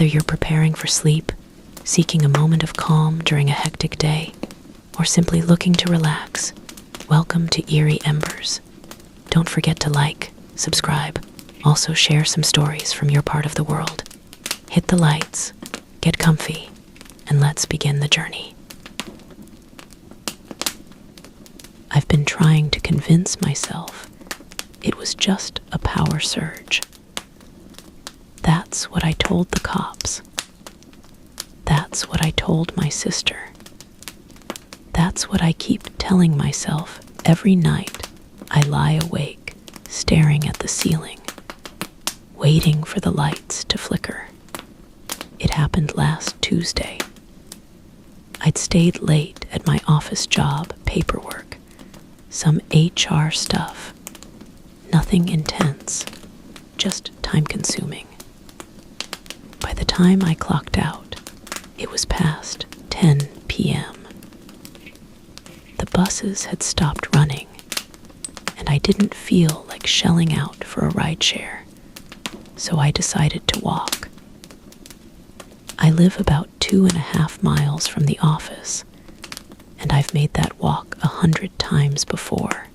Whether you're preparing for sleep, seeking a moment of calm during a hectic day, or simply looking to relax, welcome to Eerie Embers. Don't forget to like, subscribe, also share some stories from your part of the world. Hit the lights, get comfy, and let's begin the journey. I've been trying to convince myself it was just a power surge. That's what I told the cops. That's what I told my sister. That's what I keep telling myself every night I lie awake, staring at the ceiling, waiting for the lights to flicker. It happened last Tuesday. I'd stayed late at my office job paperwork, some HR stuff. Nothing intense, just time-consuming. By the time I clocked out, it was past 10 p.m. The buses had stopped running, and I didn't feel like shelling out for a rideshare, so I decided to walk. I live about 2.5 miles from the office, and I've made that walk 100 times before.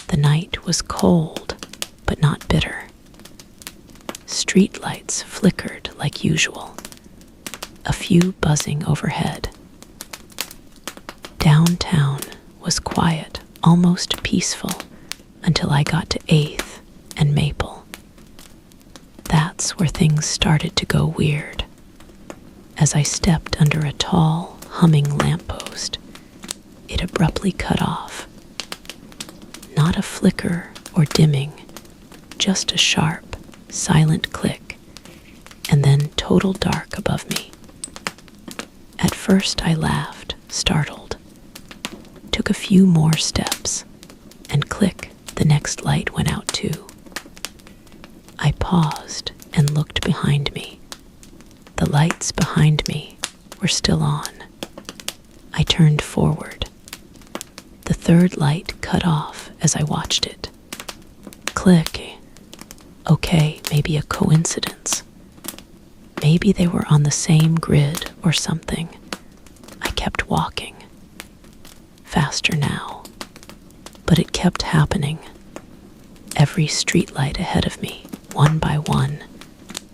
The night was cold, but not bitter. Streetlights flickered like usual, a few buzzing overhead. Downtown was quiet, almost peaceful, until I got to 8th and Maple. That's where things started to go weird. As I stepped under a tall, humming lamppost, it abruptly cut off. Not a flicker or dimming, just a sharp, silent click, and then total dark above me. At first I laughed, startled. Took a few more steps, and click, the next light went out too. I paused and looked behind me. The lights behind me were still on. I turned forward. The third light cut off as I watched it. Click. Okay, maybe a coincidence. Maybe they were on the same grid or something. I kept walking. Faster now. But it kept happening. Every streetlight ahead of me, one by one,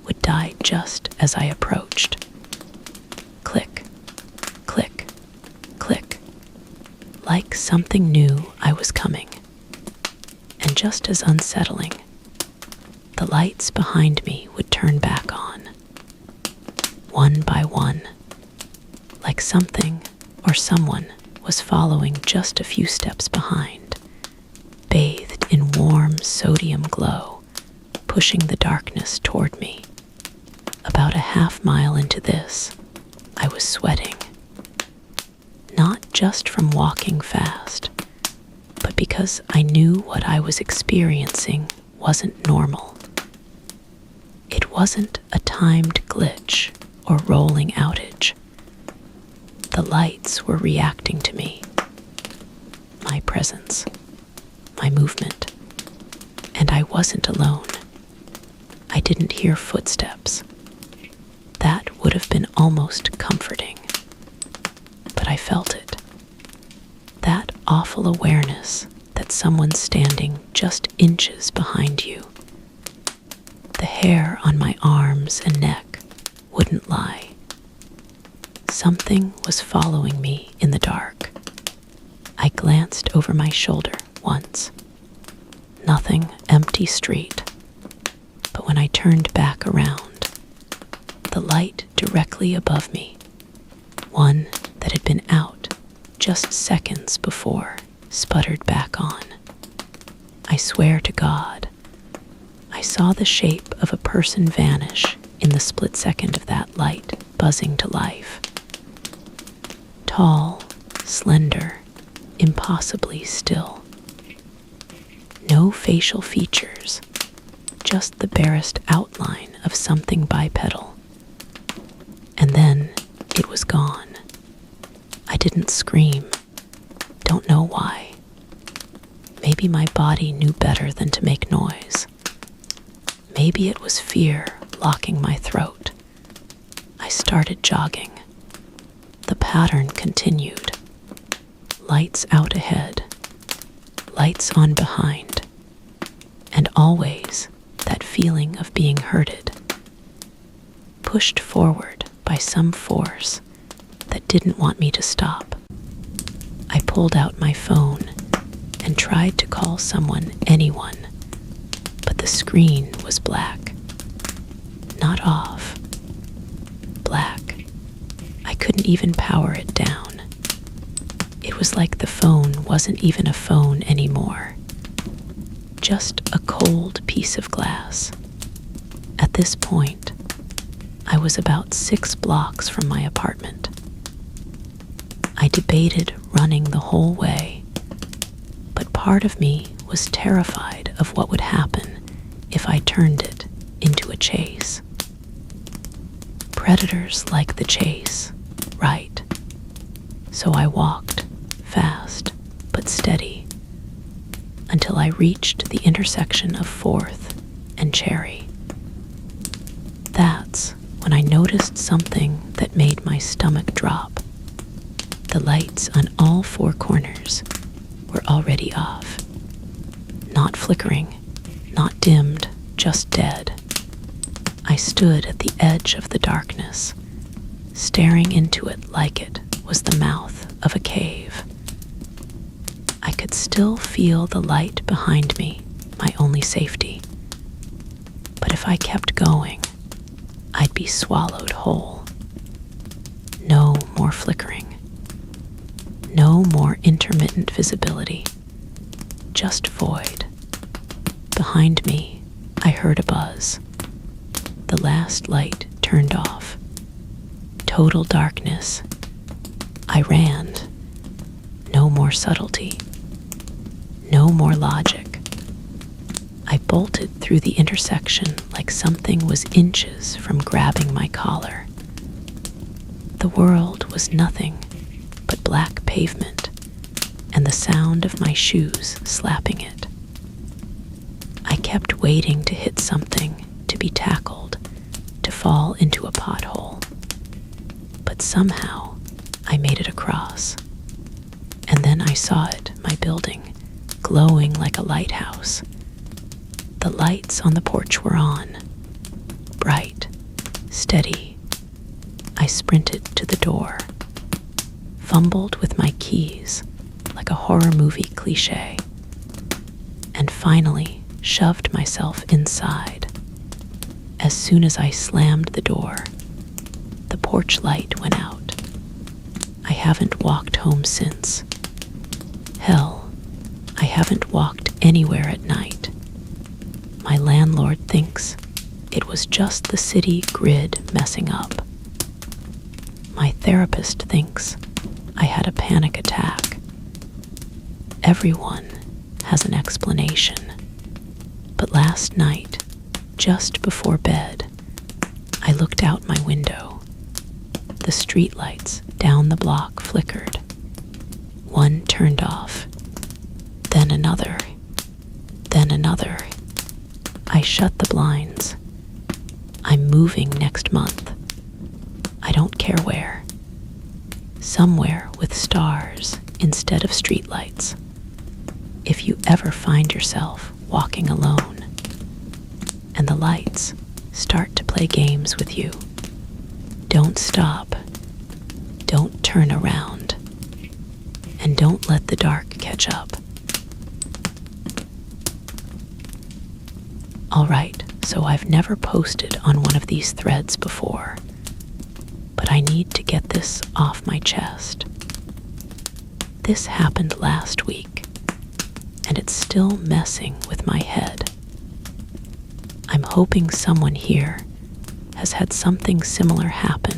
would die just as I approached. Click, click, click. Like something knew I was coming. And just as unsettling, the lights behind me would turn back on. One by one, like something or someone was following just a few steps behind, bathed in warm sodium glow, pushing the darkness toward me. About 1/2 mile into this, I was sweating. Not just from walking fast, but because I knew what I was experiencing wasn't normal. It wasn't a timed glitch or rolling outage. The lights were reacting to me, my presence, my movement, and I wasn't alone. I didn't hear footsteps. That would have been almost comforting. But I felt it. That awful awareness that someone's standing just inches behind you. The hair on my arms and neck wouldn't lie. Something was following me in the dark. I glanced over my shoulder once. Nothing, empty street. But when I turned back around, the light directly above me, one that had been out just seconds before, sputtered back on. I swear to God, I saw the shape of a person vanish in the split second of that light buzzing to life. Tall, slender, impossibly still. No facial features, just the barest outline of something bipedal. And then it was gone. I didn't scream. Don't know why. Maybe my body knew better than to make noise. Maybe it was fear locking my throat, started jogging. The pattern continued. Lights out ahead, lights on behind, and always that feeling of being herded, pushed forward by some force that didn't want me to stop. I pulled out my phone and tried to call someone, anyone, but the screen was black. Not off. Black. I couldn't even power it down. It was like the phone wasn't even a phone anymore. Just a cold piece of glass. At this point, I was about 6 blocks from my apartment. I debated running the whole way, but part of me was terrified of what would happen if I turned it into a chase. Predators like the chase, right? So I walked, fast but steady, until I reached the intersection of 4th and Cherry. That's when I noticed something that made my stomach drop. The lights on all 4 corners were already off. Not flickering, not dimmed, just dead. I stood at the edge of the darkness, staring into it like it was the mouth of a cave. I could still feel the light behind me, my only safety. But if I kept going, I'd be swallowed whole. No more flickering. No more intermittent visibility. Just void. Behind me, I heard a buzz. The last light turned off. Total darkness. I ran. No more subtlety. No more logic. I bolted through the intersection like something was inches from grabbing my collar. The world was nothing but black pavement and the sound of my shoes slapping it. I kept waiting to hit something, to be tackled, to fall into a pothole. But somehow I made it across. And then I saw it, my building, glowing like a lighthouse. The lights on the porch were on. Bright, steady. I sprinted to the door, fumbled with my keys like a horror movie cliche, and finally shoved myself inside. As soon as I slammed the door, the porch light went out. I haven't walked home since. Hell, I haven't walked anywhere at night. My landlord thinks it was just the city grid messing up. My therapist thinks I had a panic attack. Everyone has an explanation. But last night, just before bed, I looked out my window. The streetlights down the block flickered. One turned off, then another, then another. I shut the blinds. I'm moving next month. I don't care where. Somewhere with stars instead of streetlights. If you ever find yourself walking alone and the lights start to play games with you, don't stop. Don't turn around. And don't let the dark catch up. Alright, so I've never posted on one of these threads before, but I need to get this off my chest. This happened last week, and it's still messing with my head. I'm hoping someone here has had something similar happen,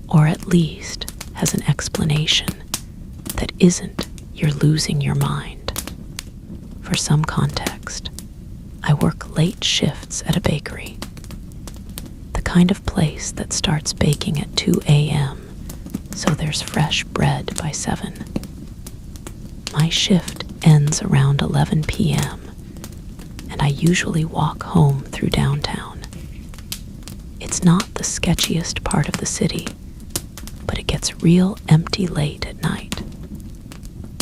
or at least has an explanation that isn't you're losing your mind. For some context, I work late shifts at a bakery, the kind of place that starts baking at 2 a.m., so there's fresh bread by 7. My shift ends around 11 p.m., and I usually walk home through downtown. It's It's not the sketchiest part of the city, but it gets real empty late at night.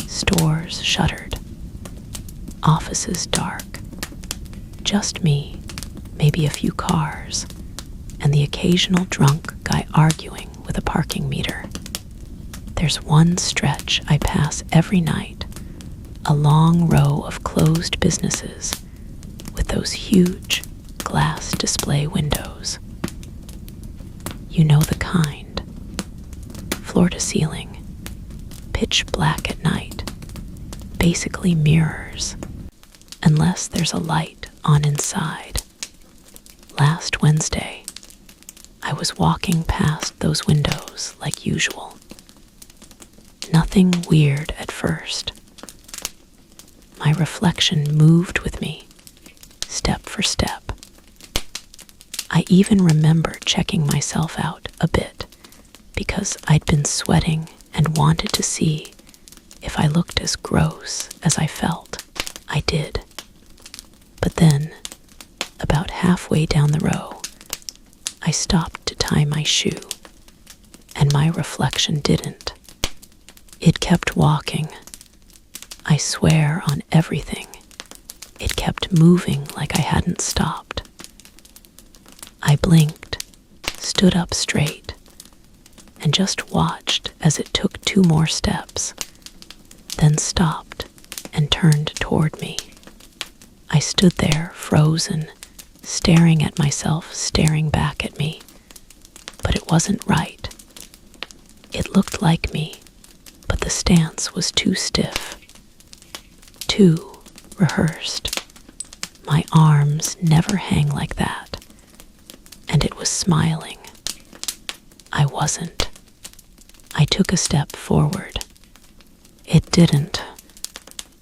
Stores shuttered, offices dark, just me, maybe a few cars, and the occasional drunk guy arguing with a parking meter. There's one stretch I pass every night, a long row of closed businesses with those huge glass display windows. You know the kind, floor to ceiling, pitch black at night, basically mirrors, unless there's a light on inside. Last Wednesday, I was walking past those windows like usual. Nothing weird at first. My reflection moved with me, step for step. I even remember checking myself out a bit because I'd been sweating and wanted to see if I looked as gross as I felt. I did. But then, about halfway down the row, I stopped to tie my shoe, and my reflection didn't. It kept walking. I swear on everything. It kept moving like I hadn't stopped. I blinked, stood up straight, and just watched as it took 2 more steps, then stopped and turned toward me. I stood there, frozen, staring at myself, staring back at me. But it wasn't right. It looked like me, but the stance was too stiff, too rehearsed. My arms never hang like that. And it was smiling. I wasn't. I took a step forward. It didn't.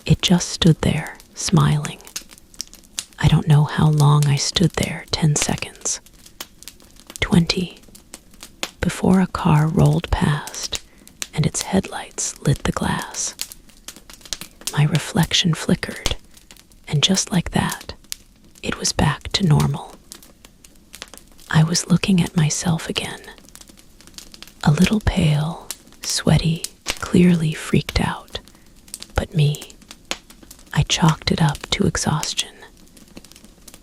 It just stood there, smiling. I don't know how long I stood there, 10 seconds. 20. Before a car rolled past and its headlights lit the glass. My reflection flickered, and just like that, it was back to normal. I was looking at myself again. A little pale, sweaty, clearly freaked out. But me, I chalked it up to exhaustion.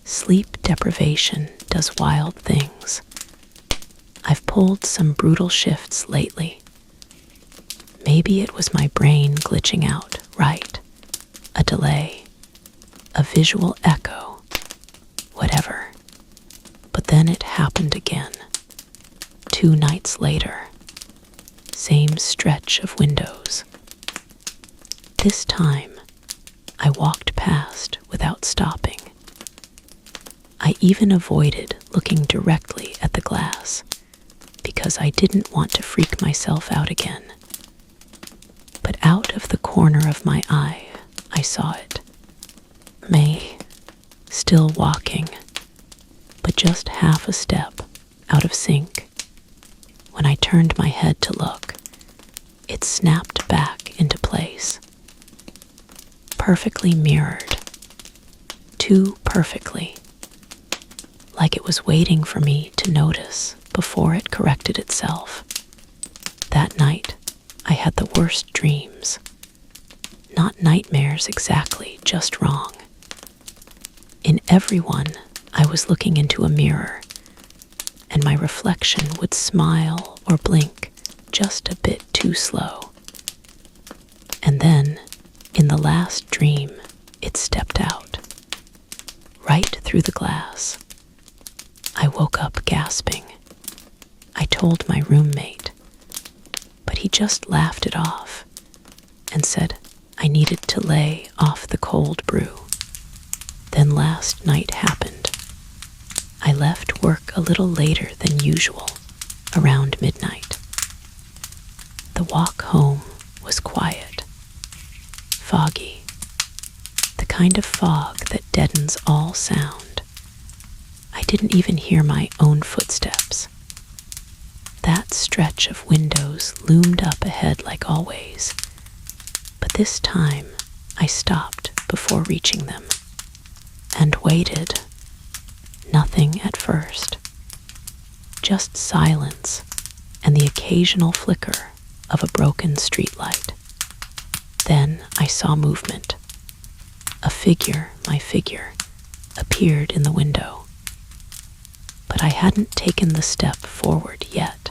Sleep deprivation does wild things. I've pulled some brutal shifts lately. Maybe it was my brain glitching out, right? A delay, a visual echo, whatever. But then it happened again. 2 nights later. Same stretch of windows. This time, I walked past without stopping. I even avoided looking directly at the glass because I didn't want to freak myself out again. But out of the corner of my eye, I saw it. May, still walking, but just half a step out of sync. When I turned my head to look, it snapped back into place. Perfectly mirrored. Too perfectly. Like it was waiting for me to notice before it corrected itself. That night, I had the worst dreams. Not nightmares exactly, just wrong. In every one, I was looking into a mirror, and my reflection would smile or blink just a bit too slow. And then, in the last dream, it stepped out, right through the glass. I woke up gasping. I told my roommate, but he just laughed it off and said I needed to lay off the cold brew. Then last night happened. I left work a little later than usual, around midnight. The walk home was quiet, foggy, the kind of fog that deadens all sound. I didn't even hear my own footsteps. That stretch of windows loomed up ahead like always, but this time I stopped before reaching them and waited. Nothing at first. just silence and the occasional flicker of a broken streetlight. Then I saw movement. A figure, my figure, appeared in the window. But I hadn't taken the step forward yet.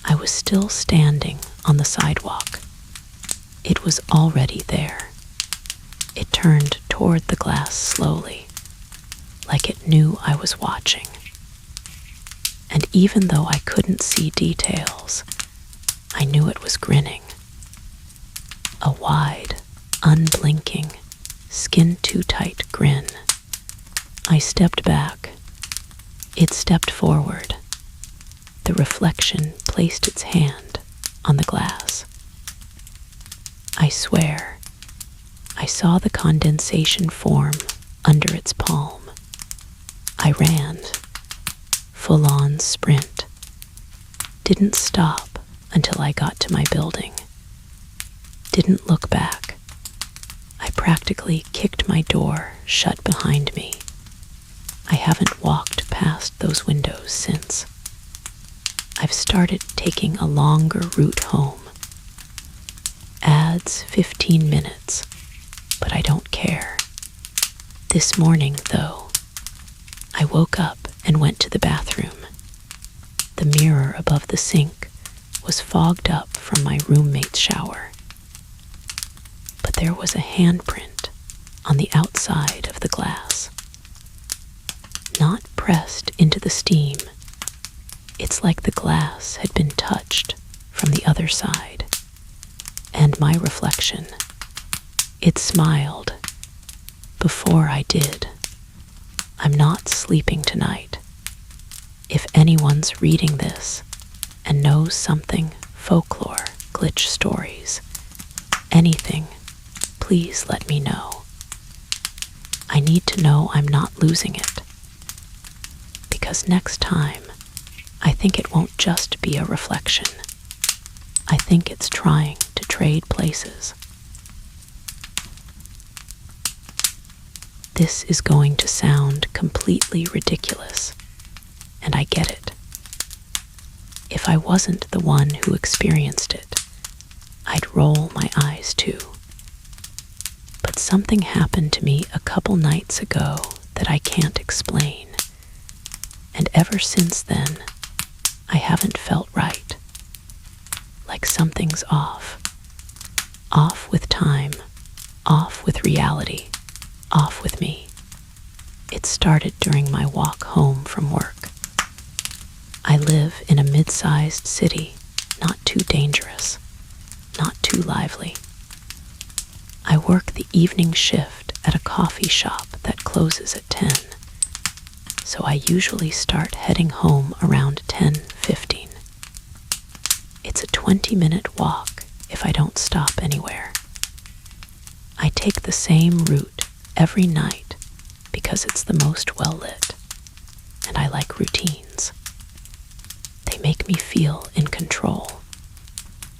I was still standing on the sidewalk. It was already there. It turned toward the glass slowly, like it knew I was watching. And even though I couldn't see details, I knew it was grinning. A wide, unblinking, skin-too-tight grin. I stepped back. It stepped forward. The reflection placed its hand on the glass. I swear, I saw the condensation form under its palm. I ran. Full-on sprint. Didn't stop until I got to my building. Didn't look back. I practically kicked my door shut behind me. I haven't walked past those windows since. I've started taking a longer route home. Adds 15 minutes, but I don't care. This morning, though, I woke up and went to the bathroom. The mirror above the sink was fogged up from my roommate's shower. But there was a handprint on the outside of the glass. Not pressed into the steam. It's like the glass had been touched from the other side. And my reflection, it smiled. Before I did. I'm not sleeping tonight. If anyone's reading this and knows something folklore, glitch stories, anything, please let me know. I need to know I'm not losing it. Because next time, I think it won't just be a reflection. I think it's trying to trade places. This is going to sound completely ridiculous, and I get it. If I wasn't the one who experienced it, I'd roll my eyes too. But something happened to me a couple nights ago that I can't explain, and ever since then, I haven't felt right. Like something's off. Off with time, off with reality. Off with me. It started during my walk home from work. I live in a mid-sized city, not too dangerous, not too lively. I work the evening shift at a coffee shop that closes at 10, so I usually start heading home around 10:15. It's a 20-minute walk if I don't stop anywhere. I take the same route every night because it's the most well-lit, and I like routines. They make me feel in control.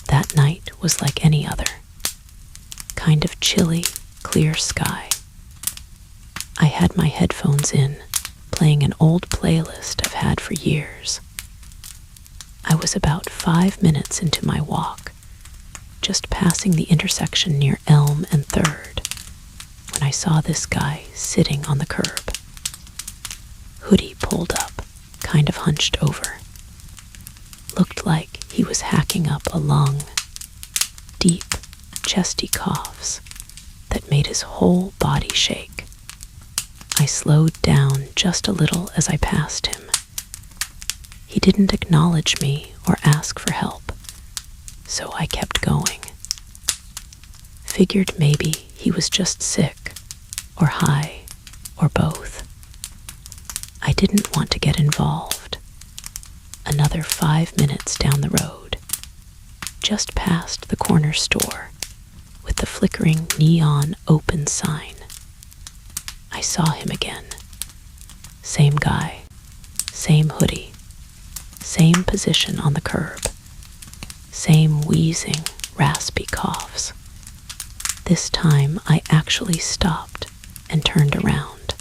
That night was like any other. Kind of chilly, clear sky. I had my headphones in, playing an old playlist I've had for years. I was about 5 minutes into my walk, just passing the intersection near Elm and 3rd, when I saw this guy sitting on the curb. Hoodie pulled up, kind of hunched over. Looked like he was hacking up a lung. Deep, chesty coughs that made his whole body shake. I slowed down just a little as I passed him. He didn't acknowledge me or ask for help, so I kept going. Figured maybe he was just sick, or high, or both. I didn't want to get involved. Another 5 minutes down the road, just past the corner store, with the flickering neon open sign. I saw him again. Same guy, same hoodie, same position on the curb, same wheezing, raspy coughs. This time I actually stopped and turned around.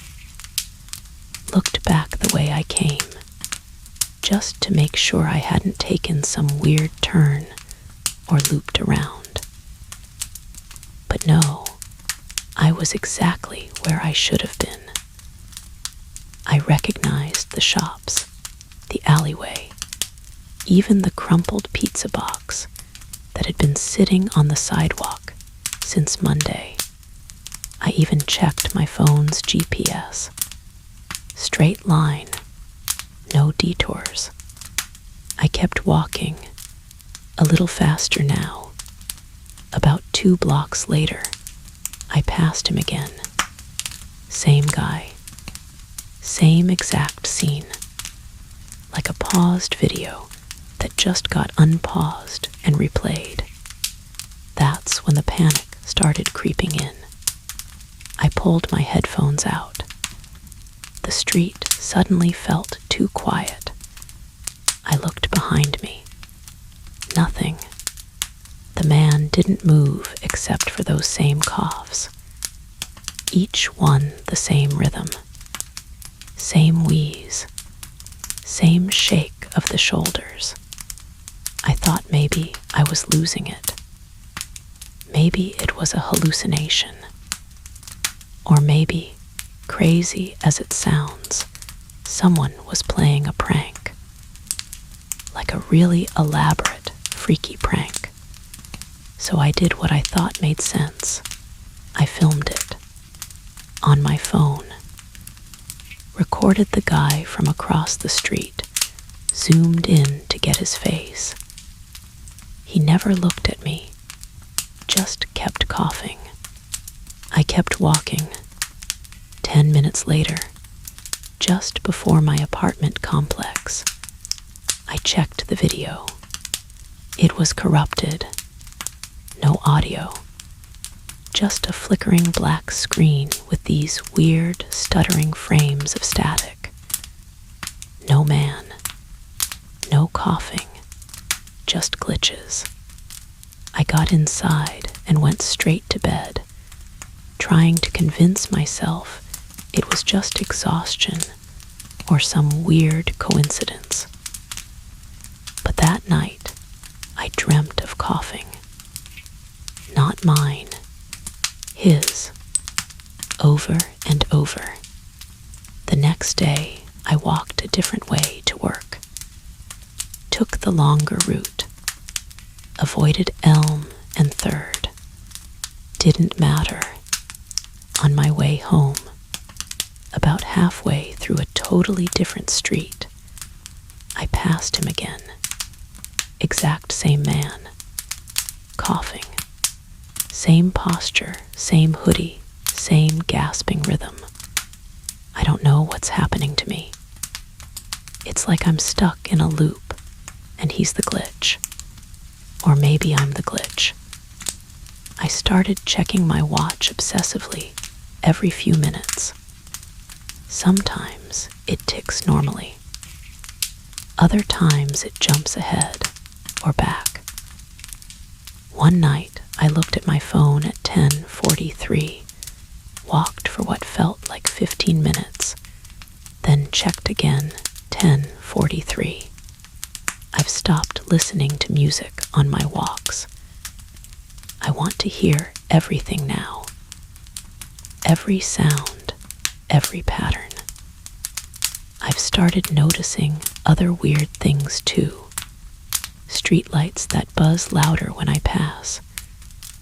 Looked back the way I came. just to make sure I hadn't taken some weird turn or looped around. But no, I was exactly where I should have been. I recognized the shops, the alleyway, even the crumpled pizza box that had been sitting on the sidewalk since Monday. I even checked my phone's GPS. Straight line, no detours. I kept walking, a little faster now. About 2 blocks later, I passed him again. Same guy, same exact scene, like a paused video that just got unpaused and replayed. That's when the panic started creeping in. I pulled my headphones out. The street suddenly felt too quiet. I looked behind me. Nothing. The man didn't move except for those same coughs. Each one the same rhythm. Same wheeze. Same shake of the shoulders. I thought maybe I was losing it. Maybe it was a hallucination. Or maybe, crazy as it sounds, someone was playing a prank. Like a really elaborate, freaky prank. So I did what I thought made sense. I filmed it. On my phone. Recorded the guy from across the street, zoomed in to get his face. He never looked at me, just kept coughing. I kept walking. 10 minutes later, just before my apartment complex, I checked the video. It was corrupted. No audio. Just a flickering black screen with these weird, stuttering frames of static. No man. No coughing. Just glitches. I got inside and went straight to bed, trying to convince myself it was just exhaustion or some weird coincidence. But that night, I dreamt of coughing. Not mine. His. Over and over. The next day, I walked a different way to work. Took the longer route. Avoided Elm and 3rd. Didn't matter. On my way home, about halfway through a totally different street, I passed him again. Exact same man. Coughing. Same posture, same hoodie, same gasping rhythm. I don't know what's happening to me. It's like I'm stuck in a loop, and he's the glitch. Or maybe I'm the glitch. I started checking my watch obsessively every few minutes. Sometimes it ticks normally. Other times it jumps ahead or back. One night I looked at my phone at 10:43, walked for what felt like 15 minutes, then checked again 10:43. I've stopped listening to music on my walks. I want to hear everything now. Every sound, every pattern. I've started noticing other weird things too. Streetlights that buzz louder when I pass,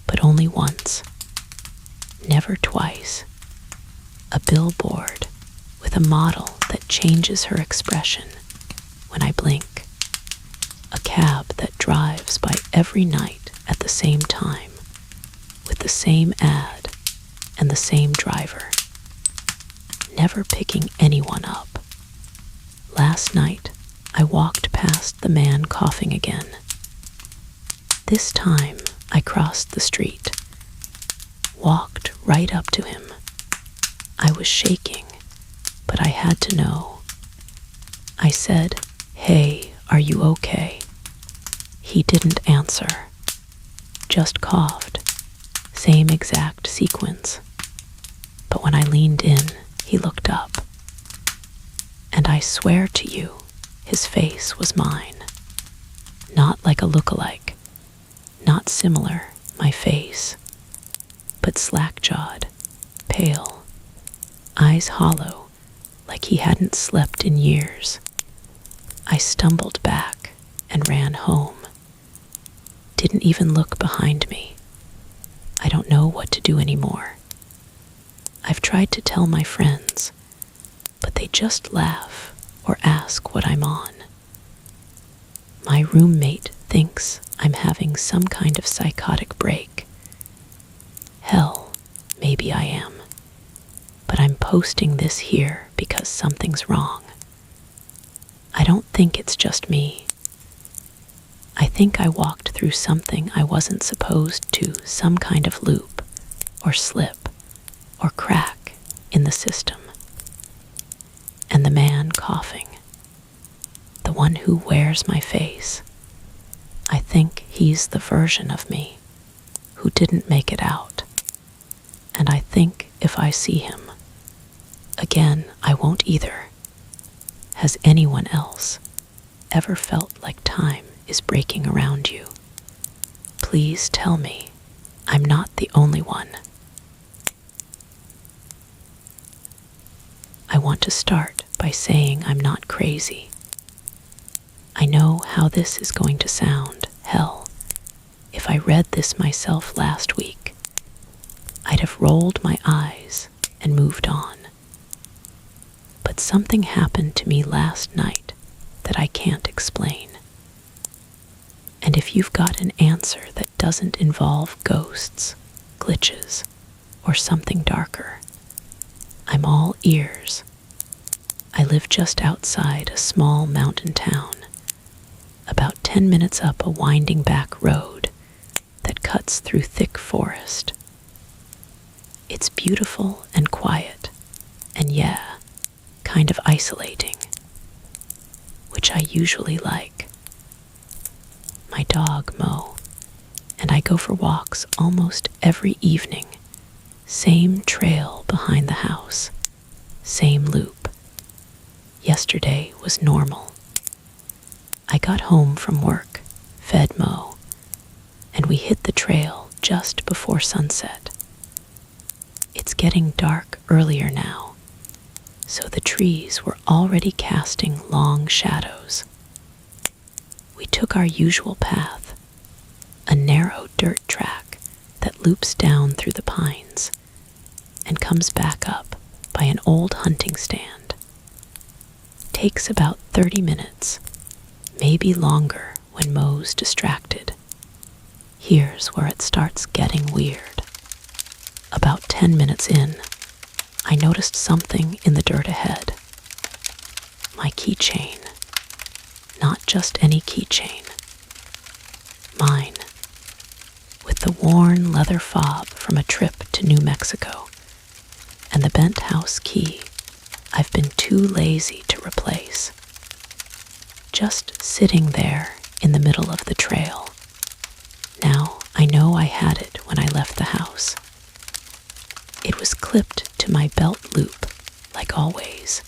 but only once. Never twice. A billboard with a model that changes her expression when I blink. A cab that drives by every night at the same time, with the same ad and the same driver. Never picking anyone up. Last night, I walked past the man coughing again. This time, I crossed the street, walked right up to him. I was shaking, but I had to know. I said, "Hey, are you okay?" He didn't answer, just coughed. Same exact sequence. But when I leaned in, he looked up. And I swear to you, his face was mine. Not like a look-alike, not similar, my face, but slack-jawed, pale, eyes hollow, like he hadn't slept in years. I stumbled back and ran home. Didn't even look behind me. I don't know what to do anymore. I've tried to tell my friends, but they just laugh or ask what I'm on. My roommate thinks I'm having some kind of psychotic break. Hell, maybe I am. But I'm posting this here because something's wrong. I don't think it's just me. I think I walked through something I wasn't supposed to, some kind of loop, or slip, or crack in the system. And the man coughing, the one who wears my face, I think he's the version of me who didn't make it out. And I think if I see him again, I won't either. Has anyone else ever felt like time is breaking around you? Please tell me I'm not the only one. I want to start by saying I'm not crazy. I know how this is going to sound. Hell, if I read this myself last week, I'd have rolled my eyes and moved on. But something happened to me last night that I can't explain. And if you've got an answer that doesn't involve ghosts, glitches, or something darker, I'm all ears. I live just outside a small mountain town, about 10 minutes up a winding back road that cuts through thick forest. It's beautiful and quiet, and yeah, kind of isolating, which I usually like. My dog, Mo, and I go for walks almost every evening. Same trail behind the house, same loop. Yesterday was normal. I got home from work, fed Mo, and we hit the trail just before sunset. It's getting dark earlier now, so the trees were already casting long shadows. We took our usual path, a narrow dirt track that loops down through the pines and comes back up by an old hunting stand. Takes about 30 minutes, maybe longer when Mo's distracted. Here's where it starts getting weird. About 10 minutes in, I noticed something in the dirt ahead. My keychain. Not just any keychain. Mine. With the worn leather fob from a trip to New Mexico and the bent house key I've been too lazy to replace. Just sitting there in the middle of the trail. Now I know I had it when I left the house. It was clipped to my belt loop, like always.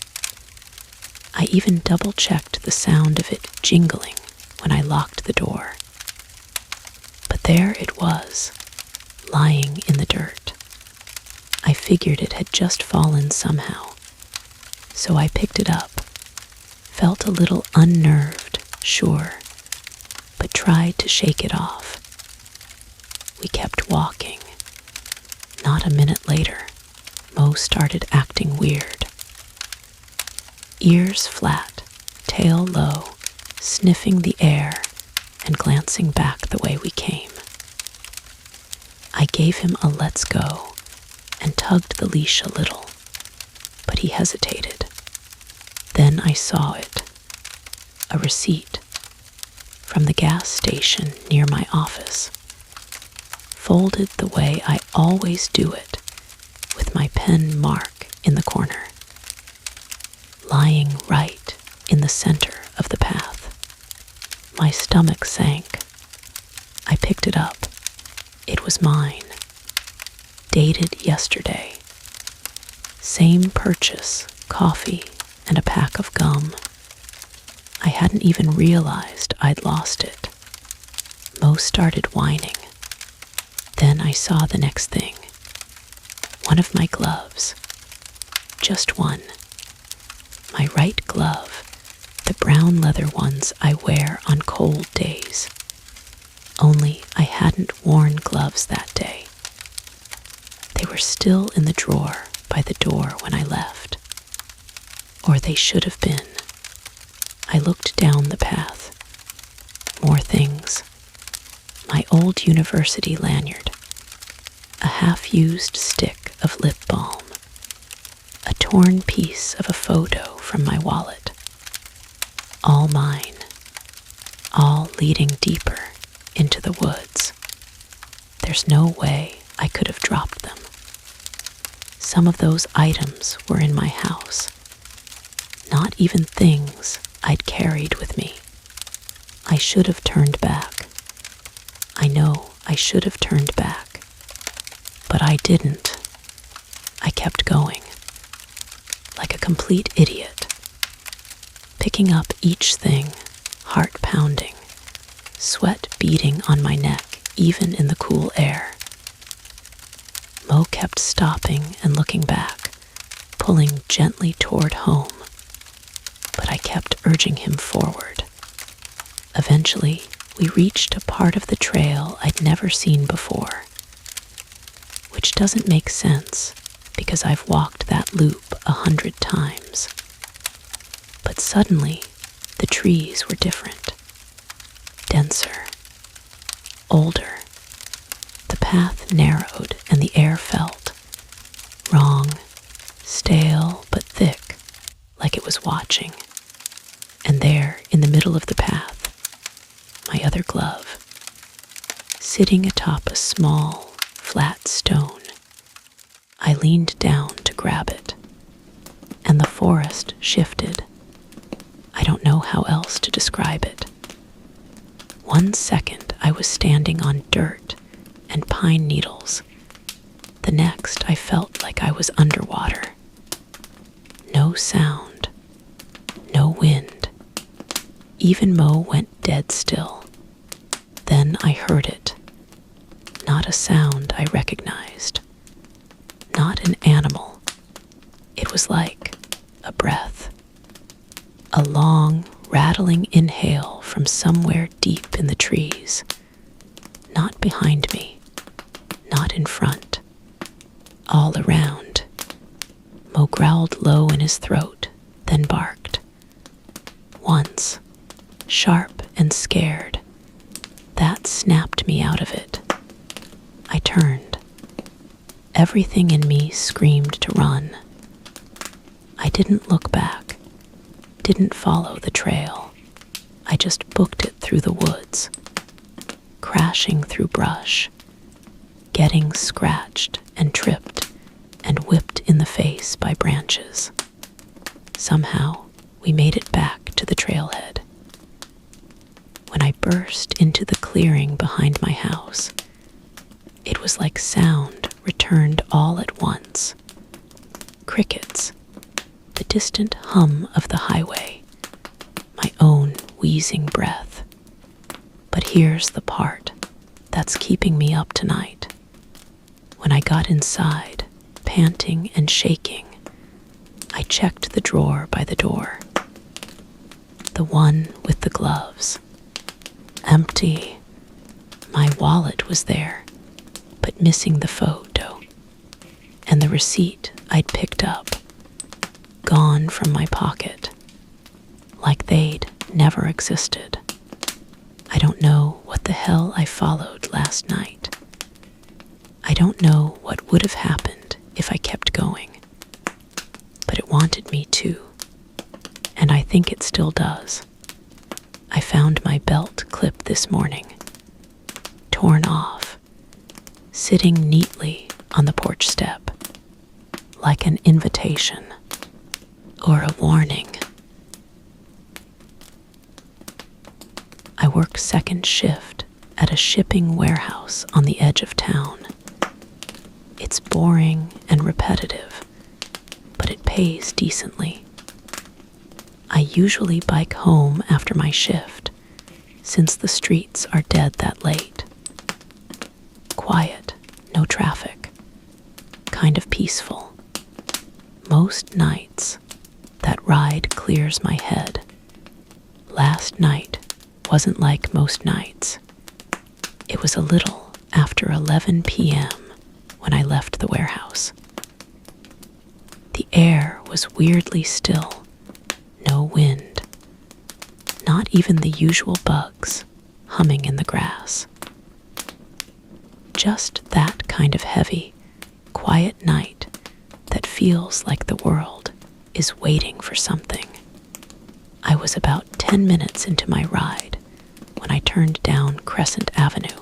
I even double-checked the sound of it jingling when I locked the door. But there it was, lying in the dirt. I figured it had just fallen somehow, so I picked it up, felt a little unnerved, sure, but tried to shake it off. We kept walking. Not a minute later, Mo started acting weird. Ears flat, tail low, sniffing the air and glancing back the way we came. I gave him a let's go and tugged the leash a little, but he hesitated. Then I saw it, a receipt from the gas station near my office, folded the way I always do it, with my pen mark in the corner, lying right in the center of the path. My stomach sank. I picked it up. It was mine. Dated yesterday. Same purchase, coffee, and a pack of gum. I hadn't even realized I'd lost it. Mo started whining. Then I saw the next thing. One of my gloves. Just one. My right glove, the brown leather ones I wear on cold days. Only I hadn't worn gloves that day. They were still in the drawer by the door when I left. Or they should have been. I looked down the path. More things. My old university lanyard. A half-used stick of lip balm. A torn piece of a photo from my wallet. All mine. All leading deeper into the woods. There's no way I could have dropped them. Some of those items were in my house. Not even things I'd carried with me. I should have turned back. I know I should have turned back. But I didn't. I kept going. Like a complete idiot. Picking up each thing, heart pounding, sweat beading on my neck even in the cool air. Mo kept stopping and looking back, pulling gently toward home. But I kept urging him forward. Eventually, we reached a part of the trail I'd never seen before, which doesn't make sense because I've walked that loop 100 times. But suddenly, the trees were different, denser, older. The path narrowed and the air felt wrong, stale but thick, like it was watching. And there, in the middle of the path, my other glove, sitting atop a small, flat stone. I leaned down to grab it, and the forest shifted. I don't know how else to describe it. 1 second I was standing on dirt and pine needles. The next I felt like I was underwater. No sound, no wind. Even Mo went dead still. Then I heard it. Not a sound I recognized. Not an animal. It was like a breath. A long, rattling inhale from somewhere deep in the trees. Not behind me. Not in front. All around. Mo growled low in his throat, then barked. Once, sharp and scared. That snapped me out of it. I turned. Everything in me screamed to run. I didn't look back, didn't follow the trail. I just booked it through the woods, crashing through brush, getting scratched and tripped and whipped in the face by branches. Somehow, we made it back to the trailhead. When I burst into the clearing behind my house, it was like sound returned all at once. Crickets, the distant hum of the highway, my own wheezing breath. But here's the part that's keeping me up tonight. When I got inside, panting and shaking, I checked the drawer by the door. The one with the gloves. Empty. My wallet was there, but missing the photo. And the receipt I'd picked up, gone from my pocket, like they'd never existed. I don't know what the hell I followed last night. I don't know what would have happened if I kept going. But it wanted me to, and I think it still does. I found my belt clip this morning, torn off, sitting neatly on the porch step, like an invitation or a warning. I work second shift at a shipping warehouse on the edge of town. It's boring and repetitive, but it pays decently. I usually bike home after my shift, since the streets are dead that late. Quiet, no traffic, kind of peaceful. Most nights, that ride clears my head. Last night wasn't like most nights. It was a little after 11 p.m. when I left the warehouse. The air was weirdly still, no wind, not even the usual bugs humming in the grass. Just that kind of heavy, quiet night that feels like the world is waiting for something. I was about 10 minutes into my ride when I turned down Crescent Avenue,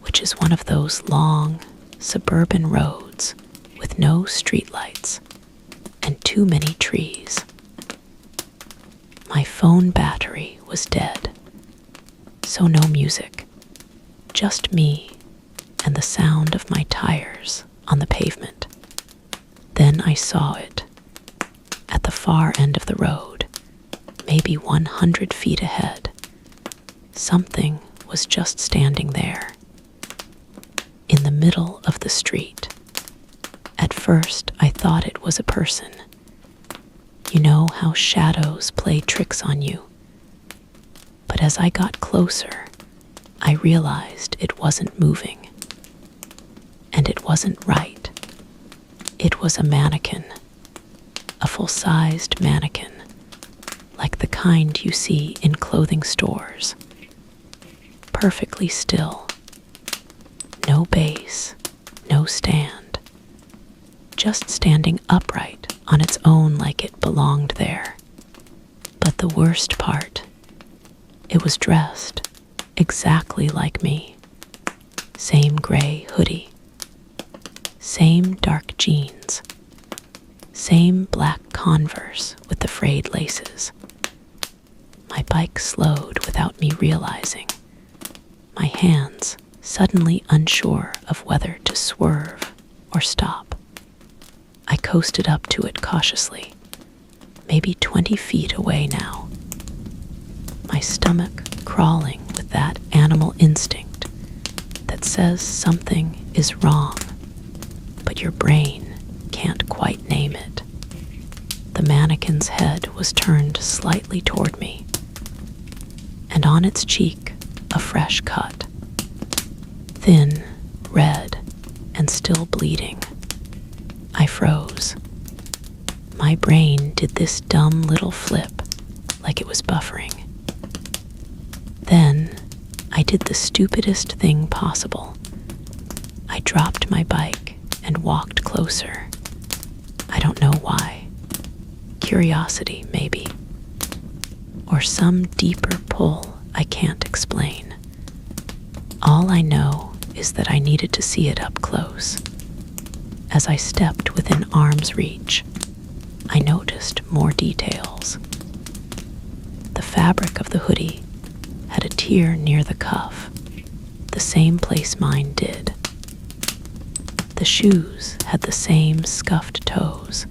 which is one of those long, suburban roads with no streetlights and too many trees. My phone battery was dead, so no music, just me and the sound of my tires on the pavement. Then I saw it, at the far end of the road, maybe 100 feet ahead. Something was just standing there, in the middle of the street. At first, I thought it was a person. You know how shadows play tricks on you. But as I got closer, I realized it wasn't moving. And it wasn't right. It was a mannequin, a full-sized mannequin, like the kind you see in clothing stores. Perfectly still. No base, no stand. Just standing upright on its own like it belonged there. But the worst part, it was dressed exactly like me. Same gray hoodie, same dark jeans, same black Converse with the frayed laces. My bike slowed without me realizing, my hands suddenly unsure of whether to swerve or stop. I coasted up to it cautiously, maybe 20 feet away now. My stomach crawling with that animal instinct that says something is wrong, but your brain can't quite name it. The mannequin's head was turned slightly toward me, and on its cheek, a fresh cut. Thin, red, and still bleeding. I froze. My brain did this dumb little flip, like it was buffering. Then, I did the stupidest thing possible. I dropped my bike and walked closer. I don't know why. Curiosity, maybe. Or some deeper pull I can't explain. All I know is that I needed to see it up close. As I stepped within arm's reach, I noticed more details. The fabric of the hoodie had a tear near the cuff, the same place mine did. The shoes had the same scuffed toes,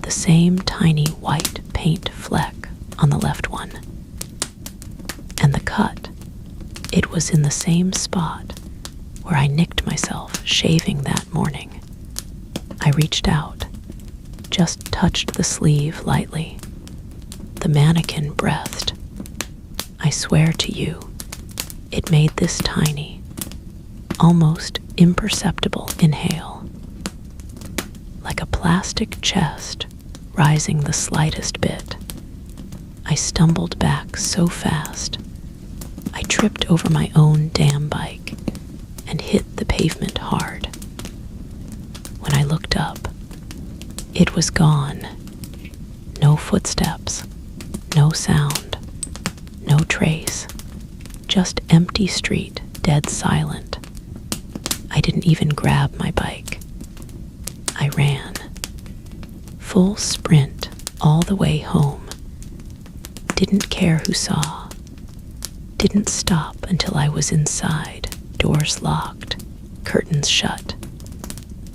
the same tiny white paint fleck on the left one. And the cut, it was in the same spot where I nicked myself shaving that morning. I reached out, just touched the sleeve lightly. The mannequin breathed. I swear to you, it made this tiny, almost imperceptible inhale. Like a plastic chest rising the slightest bit. I stumbled back so fast, I tripped over my own damn bike and hit the pavement hard. When I looked up, it was gone. No footsteps, no sound, no trace, just empty street, dead silent. I didn't even grab my bike. I ran. Full sprint all the way home. Didn't care who saw. Didn't stop until I was inside, doors locked, curtains shut.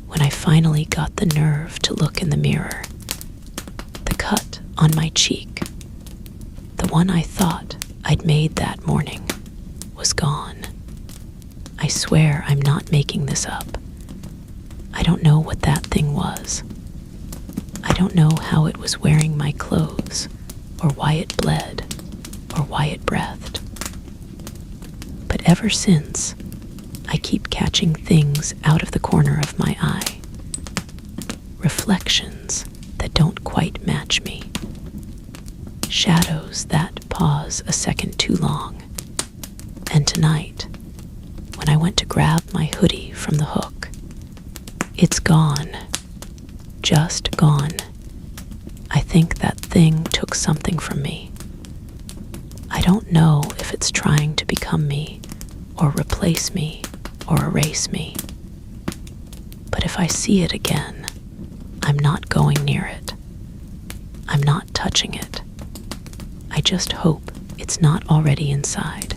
When I finally got the nerve to look in the mirror, the cut on my cheek. The one I thought I'd made that morning was gone. I swear I'm not making this up. I don't know what that thing was. I don't know how it was wearing my clothes, or why it bled, or why it breathed. But ever since, I keep catching things out of the corner of my eye. Reflections that don't quite match me. Shadows that pause a second too long. And tonight, when I went to grab my hoodie from the hook, it's gone. Just gone. I think that thing took something from me. I don't know if it's trying to become me, or replace me, or erase me. But if I see it again, I'm not going near it. I'm not touching it. I just hope it's not already inside.